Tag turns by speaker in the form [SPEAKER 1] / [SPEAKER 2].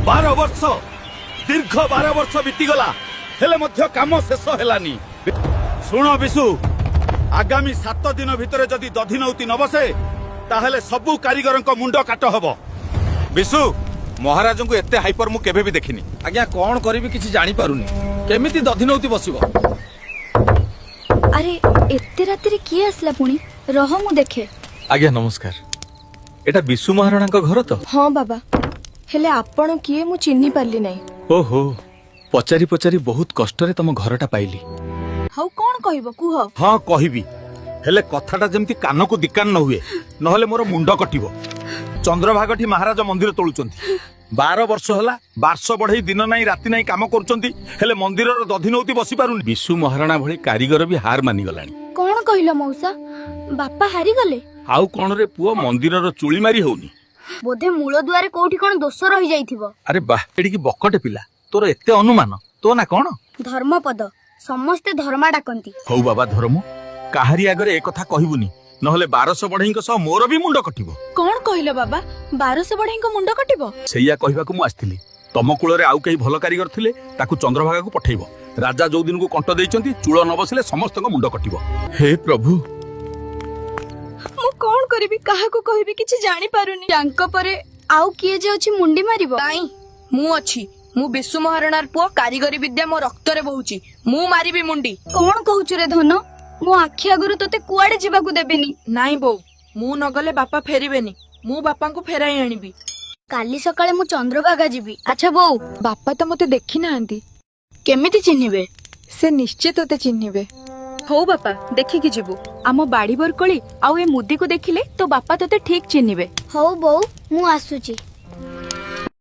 [SPEAKER 1] 12 वर्ष दीर्घ 12 वर्ष बीतीगला हेले मध्य काम शेष हेलानी। शुण विशु आगामी 7 दिन भितर जदि दधिनौती न बसे ताहेले सबु कारीगर मुंड काट हब। विशु महाराज को एते हाइपर मु केबे भी देखिनी।
[SPEAKER 2] आज्ञा कौन करी किसी जानी पारुनी केमिति दधिनौती बसिबो।
[SPEAKER 3] अरे एते राति रे किए आसला पुणी रह मु देखे।
[SPEAKER 2] आज्ञा नमस्कार एटा विशु महाराणा को घर तो।
[SPEAKER 4] हाँ बाबा हेले आपण किए मु चिन्ही पारली नहीं।
[SPEAKER 2] ओहो पचारि पचारि बहुत कष्ट रे तम घरटा पाइली।
[SPEAKER 4] हाउ कौन कहबो कुह।
[SPEAKER 1] हाँ कहबी हेले कथाटा जेमती कान को दिकान न हुए नहले मोर मुंड कटिबो। चंद्रभागठी महाराज मंदिर तोलुचंती 12 वर्ष होला बारश बढ़ई दिन नाही राति नाही काम करूचंती हेले मंदिर रो दधिनौती बसी पारुनी। विशु महाराणा भली कारीगर भी हार मानि गलानी।
[SPEAKER 3] कौन कहिलो मौसा बापा हारी गले।
[SPEAKER 1] आउ कोन रे पुओ मंदिर रो चुली मारी होउनी।
[SPEAKER 3] बोधे मूल दुआरे कोठी कोन दोष रही जाइथिबो।
[SPEAKER 1] अरे बाह एडी की बकटे पिला तोर एते अनुमान तो ना कोन
[SPEAKER 3] धर्मपद समस्ते धर्मा डाकंती।
[SPEAKER 1] हौ बाबा धर्म काहारी आगरे ए कथा कहिबुनी नहले 1200 बढ़ई सह मोर भी मुंड कटिबो।
[SPEAKER 4] कौन कहलो बाबा 1200 बढ़ई को मुंड कटिबो।
[SPEAKER 1] सेया कहबा को मु आस्थिली तम कुल रे आउ कई भल कारीगर थिले ताकू चंद्रभागा को पठेइबो। राजा जो दिन को कंट देइचंती चूळ न बसिले समस्त को मुंड कटिबो। हे प्रभु
[SPEAKER 4] मु कौन करबी काहा को कहबी किछि जानी पारुनी।
[SPEAKER 3] तांको परे आउ किए जे अछि मुंडी मारिबो।
[SPEAKER 4] नाई मु अछि मु विशु महाराणार पुओ कारीगरी विद्या मो रक्त रे बहुची मु मारिबी मुंडी।
[SPEAKER 3] कौन कहूछु रे धन मो आखि आगुरु तते कुआडे जिबाकू देबेनी।
[SPEAKER 4] नाई बो मु नगले बापा फेरिबेनी मु बापा को फेराई आनिबी।
[SPEAKER 3] काली सकाळे मु चंद्रभागा जिबी। अच्छा बो
[SPEAKER 4] बापा तो मते देखि नांती
[SPEAKER 3] केमिति चिन्हिबे।
[SPEAKER 4] से निश्चित होते चिन्हिबे। हो बापा देखिकी जीवु आम बाड़ी बरकोली आउ ए मुदी को देखिले तो बापा तते ठीक चिन्हिबे।
[SPEAKER 3] हो बो मु आसुची।